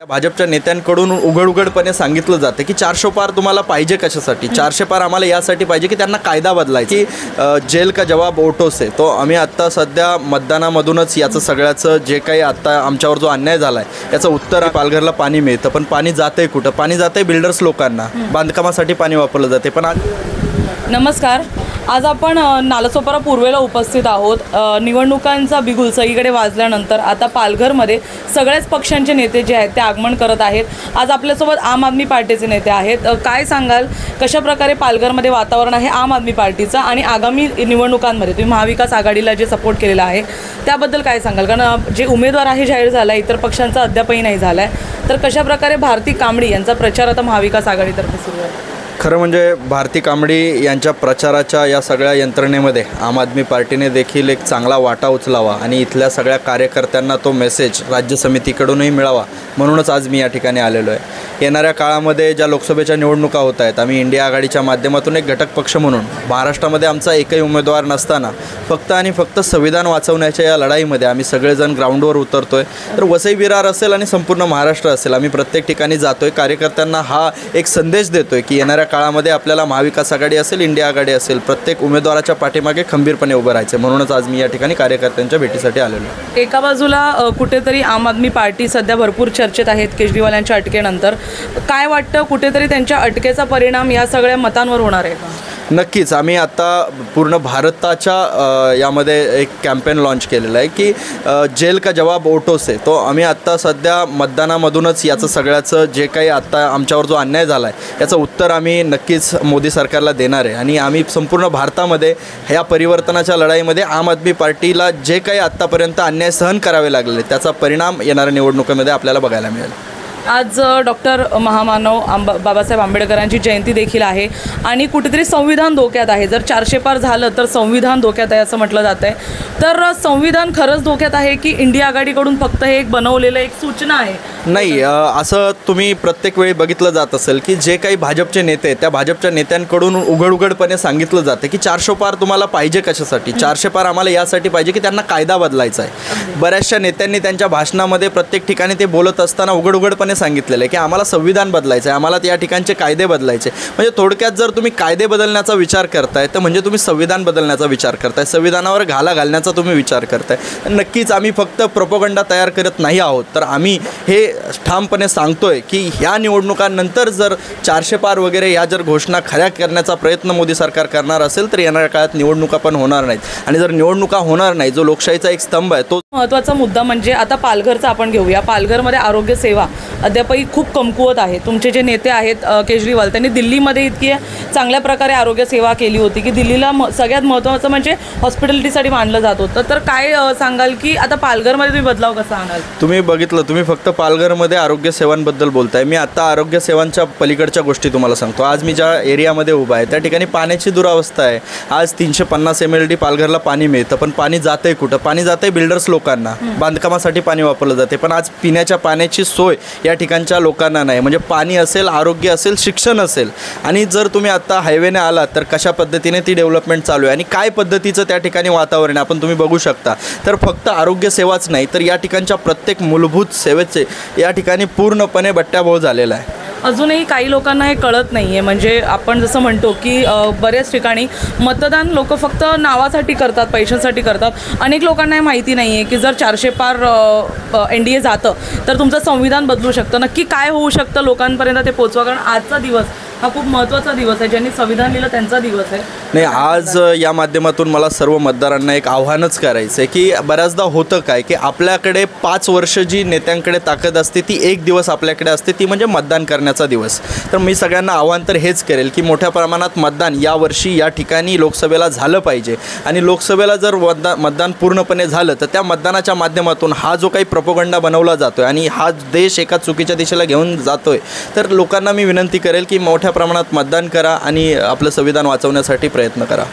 भाजपच्या नेत्यांकडून उघडपणे सांगितलं जातं की 400 पार तुम्हाला पाहिजे कशासाठी, 400 पार आम्हाला यासाठी पाहिजे की त्यांना कायदा बदलायचा, की जेल का जवाब ओटो से. तो आम्ही आत्ता सध्या मतदानामधूनच याचं सगळ्याचं जे काही आत्ता आमच्यावर जो अन्याय झाला आहे याचं उत्तर. पालघरला पाणी मिळतं पण पाणी जातं आहे कुठं? पाणी जातं आहे बिल्डर्स लोकांना, बांधकामासाठी पाणी वापरलं जाते. पण नमस्कार, आज आपण नालासोपारा पूर्वेला उपस्थित आहोत. निवडणुकांचा बिगुल सगळीकडे वाजल्यानंतर आता पालघरमध्ये सगळ्याच पक्षांचे नेते जे आहेत ते आगमन करत आहेत. आज आपल्यासोबत आम आदमी पार्टीचे नेते आहेत. काय सांगाल, कशा प्रकारे पालघरमध्ये वातावरण आहे आम आदमी पार्टीचं आणि आगामी निवडणुकांमध्ये तुम्ही महाविकास आघाडीला जे सपोर्ट केलेला आहे त्याबद्दल काय सांगाल? कारण जे उमेदवार आहे जाहीर झाला, इतर पक्षांचा अद्यापही नाही झाला आहे, तर कशा प्रकारे भारती कांबडी यांचा प्रचार आता महाविकास आघाडीतर्फे सुरू आहे? खरं म्हणजे भारती कांबडी यांच्या प्रचाराच्या या सगळ्या यंत्रणेमध्ये आम आदमी पार्टीने देखील एक चांगला वाटा उचलावा आणि इथल्या सगळ्या कार्यकर्त्यांना तो मेसेज राज्य समितीकडूनही मिळावा म्हणूनच आज मी या ठिकाणी आलेलो आहे. येणाऱ्या काळामध्ये ज्या लोकसभेच्या निवडणुका होत आहेत, आम्ही इंडिया आघाडीच्या माध्यमातून एक घटक पक्ष म्हणून महाराष्ट्रामध्ये आमचा एकही उमेदवार नसताना फक्त आणि फक्त संविधान वाचवण्याच्या या लढाईमध्ये आम्ही सगळेजण ग्राउंडवर उतरतो आहे. तर वसई विरार असेल आणि संपूर्ण महाराष्ट्र असेल, आम्ही प्रत्येक ठिकाणी जातो आहे. कार्यकर्त्यांना हा एक संदेश देतो आहे की येणाऱ्या काळामध्ये आपल्याला महाविकास आघाडी असेल, इंडिया आघाडी असेल, प्रत्येक उमेदवाराच्या पाठीमागे खंबीरपणे उभं राहायचं. म्हणूनच आज मी या ठिकाणी कार्यकर्त्यांच्या भेटीसाठी आलेलो आहे. एका बाजूला कुठेतरी आम आदमी पार्टी सध्या भरपूर चर्चेत आहेत केजरीवालांच्या अटकेनंतर. काय वाटतं, कुठेतरी त्यांच्या अटकेचा परिणाम या सगळ्या मतांवर होणार आहे का? नक्कीच. आम्ही आता पूर्ण भारताच्या यामध्ये एक कॅम्पेन लॉन्च केलेलं आहे की जेल का जवाब ओटो से. तो आम्ही आत्ता सध्या मतदानामधूनच याचं सगळ्याचं जे काही आत्ता आमच्यावर जो अन्याय झाला आहे याचं उत्तर आम्ही नक्कीच मोदी सरकारला देणार आहे. आणि आम्ही संपूर्ण भारतामध्ये ह्या परिवर्तनाच्या लढाईमध्ये आम आदमी पार्टीला जे काही आत्तापर्यंत अन्याय सहन करावे लागलेले त्याचा परिणाम येणाऱ्या निवडणुकीमध्ये आपल्याला बघायला मिळेल. आज डॉक्टर महामानव बाबासाहेब आंबेडकरांची जयंती देखील आहे आणि कुठेतरी संविधान धोक्यात आहे. जर 400 पार झालं तर संविधान धोक्यात आहे असं म्हटलं जात आहे. तर संविधान खरंच धोक्यात आहे की इंडिया आघाडीकडून फक्त हे एक बनवलेलं एक सूचना आहे? नाही, असं तुम्ही प्रत्येक वेळी बघितलं जात असेल की जे काही भाजपचे नेते आहेत त्या भाजपच्या नेत्यांकडून उघडपणे सांगितलं जातं की 400 पार तुम्हाला पाहिजे कशासाठी, 400 पार आम्हाला यासाठी पाहिजे की त्यांना कायदा बदलायचा आहे. बऱ्याचशा नेत्यांनी त्यांच्या भाषणामध्ये प्रत्येक ठिकाणी ते बोलत असताना उघडपणे सांगितलेलं आहे की आम्हाला संविधान बदलायचं आहे, आम्हाला या ठिकाणचे कायदे बदलायचे. म्हणजे थोडक्यात जर तुम्ही कायदे बदलण्याचा विचार करताय तर म्हणजे तुम्ही संविधान बदलण्याचा विचार करताय, संविधानावर घाला घालण्याचा तुम्ही विचार करताय. नक्कीच आम्ही फक्त प्रोपोगंडा तयार करत नाही आहोत, तर आम्ही हे ठामपणे सांगतोय की ह्या निवडणुकांनंतर जर 400 पार वगैरे ह्या जर घोषणा खऱ्या करण्याचा प्रयत्न मोदी सरकार करणार असेल तर येणाऱ्या काळात निवडणुका पण होणार नाहीत. आणि जर निवडणुका होणार नाही, जो लोकशाहीचा एक स्तंभ आहे, तो महत्त्वाचा मुद्दा म्हणजे आता पालघरचा आपण घेऊया. पालघरमध्ये आरोग्य सेवा अद्यापही खूप कमकुवत आहे. तुमचे जे नेते आहेत केजरीवाल, त्यांनी दिल्लीमध्ये इतकी चांगल्या प्रकारे आरोग्य सेवा केली होती की दिल्लीला सगळ्यात महत्त्वाचं म्हणजे हॉस्पिटॅलिटीसाठी मानलं जात होतं. तर काय सांगाल की आता पालघरमध्ये तुम्ही बदलाव कसा आणाल? तुम्ही बघितलं, तुम्ही फक्त पालघरमध्ये आरोग्य सेवांबद्दल बोलताय. मी आता आरोग्य सेवांच्या पलीकडच्या गोष्टी तुम्हाला सांगतो. आज मी ज्या एरियामध्ये उभा आहे त्या ठिकाणी पाण्याची दुरावस्था आहे. आज 350 MLD पालघरला पाणी मिळतं पण पाणी जातं आहे कुठं? पाणी जातं आहे बिल्डर्स लोकांना, बांधकामासाठी पाणी वापरलं जाते. पण आज पिण्याच्या पाण्याची सोय या ठिकाणच्या लोकांना नाही. म्हणजे पाणी असेल, आरोग्य असेल, शिक्षण असेल. आणि जर तुम्ही आत्ता हायवेने आलात तर कशा पद्धतीने ती डेव्हलपमेंट चालू आहे आणि काय पद्धतीचं त्या ठिकाणी वातावरण आहे आपण तुम्ही बघू शकता. तर फक्त आरोग्य सेवाच नाही तर या ठिकाणच्या प्रत्येक मूलभूत सेवेचे या ठिकाणी पूर्णपणे बट्ट्याबोळ झालेला आहे. अजूनही काही लोकांना हे कळत नाही आहे. म्हणजे आपण जसं म्हणतो की बऱ्याच ठिकाणी मतदान लोक फक्त नावासाठी करतात, पैशांसाठी करतात. अनेक लोकांना हे माहिती नाही आहे की जर 400 पार NDA जातं तर तुमचं संविधान बदलू शकतं. नक्की काय होऊ शकतं लोकांपर्यंत ते पोचवा, कारण आजचा दिवस हा खूप महत्त्वाचा दिवस आहे. ज्यांनी संविधान लिहिलं त्यांचा दिवस आहे. नाही, आज या माध्यमातून मला सर्व मतदारांना एक आव्हानच करायचं आहे की बऱ्याचदा होतं काय की आपल्याकडे 5 वर्ष जी नेत्यांकडे ताकद असते ती एक दिवस आपल्याकडे असते, ती म्हणजे मतदान करण्याचा दिवस. तर मी सगळ्यांना आव्हान तर हेच करेल की मोठ्या प्रमाणात मतदान यावर्षी या ठिकाणी लोकसभेला झालं पाहिजे. आणि लोकसभेला जर मतदान पूर्णपणे झालं तर त्या मतदानाच्या माध्यमातून हा जो काही प्रोपोगंडा बनवला जातो आहे आणि हा देश एका चुकीच्या दिशेला घेऊन जातो आहे, तर लोकांना मी विनंती करेल की मोठ्या प्रमाणात मतदान करा आणि आपलं संविधान वाचवण्यासाठी प्रयत्न करा.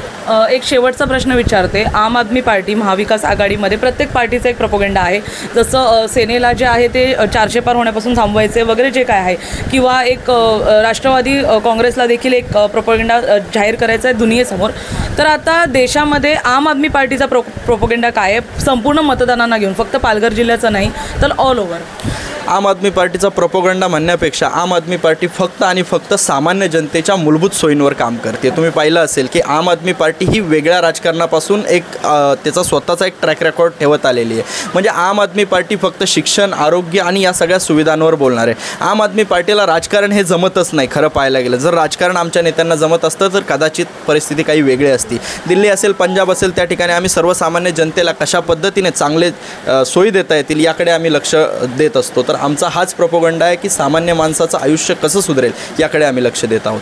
एक शेवटचा प्रश्न विचारते. आम आदमी पार्टी महाविकास आघाडीमध्ये प्रत्येक पार्टीचा एक प्रोपोगंडा आहे. जसं सेनेला जे आहे ते 400 पार होण्यापासून थांबवायचे वगैरे जे काय आहे, किंवा एक राष्ट्रवादी काँग्रेसला देखील एक प्रोपोगंडा जाहीर करायचा आहे दुनियेसमोर. तर आता देशामध्ये आम आदमी पार्टीचा प्रोपोगंडा काय आहे संपूर्ण मतदारांना घेऊन, फक्त पालघर जिल्ह्याचं नाही तर ऑल ओव्हर? आम आदमी पार्टीचा प्रोपोगंडा म्हणण्यापेक्षा आम आदमी पार्टी फक्त आणि फक्त सामान्य जनतेच्या मूलभूत सोयींवर काम करते. तुम्ही पाहिलं असेल की आम आदमी पार्टी ही वेगळ्या राजकारणापासून त्याचा स्वतःचा एक ट्रॅक रेकॉर्ड ठेवत आलेली आहे. म्हणजे आम आदमी पार्टी फक्त शिक्षण, आरोग्य आणि या सगळ्या सुविधांवर बोलणार आहे. आम आदमी पार्टीला राजकारण हे जमतच नाही खरं पाहायला गेलं. जर राजकारण आमच्या नेत्यांना जमत असतं तर कदाचित परिस्थिती काही वेगळी असती. दिल्ली असेल, पंजाब असेल, त्या ठिकाणी आम्ही सर्वसामान्य जनतेला कशा पद्धतीने चांगले सोयी देता येतील याकडे आम्ही लक्ष देत असतो. तर आमचा हाच प्रोपोगंडा आहे की सामान्य माणसाचं आयुष्य कसं सुधरेल याकडे आम्ही लक्ष देत आहोत.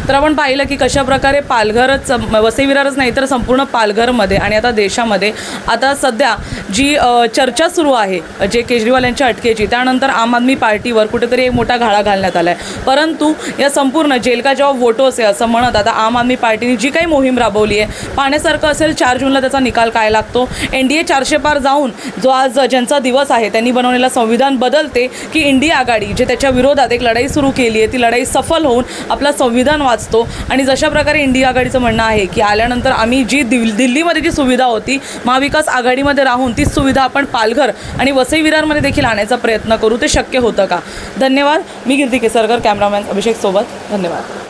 तर आपण पाहिलं की कशाप्रकारे पालघरच, वसई विरारच नाही तर संपूर्ण पालघरमध्ये आणि आता देशामध्ये आता सध्या जी चर्चा सुरू आहे जे केजरीवाल यांच्या अटकेची, त्यानंतर आम आदमी पार्टीवर कुठेतरी एक मोठा घाळा घालण्यात आला आहे. परंतु या संपूर्ण जेल का जवाब वोटोस आहे असं म्हणत आता आम आदमी पार्टीने जी काही मोहीम राबवली आहे पाहण्यासारखं असेल. 4 जूनला त्याचा निकाल काय लागतो. NDA 400 पार जाऊन जो आज ज्यांचा दिवस आहे त्यांनी बनवलेला संविधान बदलते की इंडिया आघाडी जे त्याच्या विरोधात एक लढाई सुरू केली आहे ती लढाई सफल होऊन आपला संविधान वाचतो. आणि जशा प्रकारे इंडिया आघाडीचं म्हणणं आहे की आल्यानंतर आम्ही जी दिल्लीमध्ये जी सुविधा होती महाविकास आघाडीमध्ये राहून तीच सुविधा आपण पालघर आणि वसई विरारमध्ये देखील आणायचा प्रयत्न करू. ते शक्य होतं का? धन्यवाद. मी कीर्ती केसरकर, कॅमेरामॅन अभिषेक सोबत. धन्यवाद.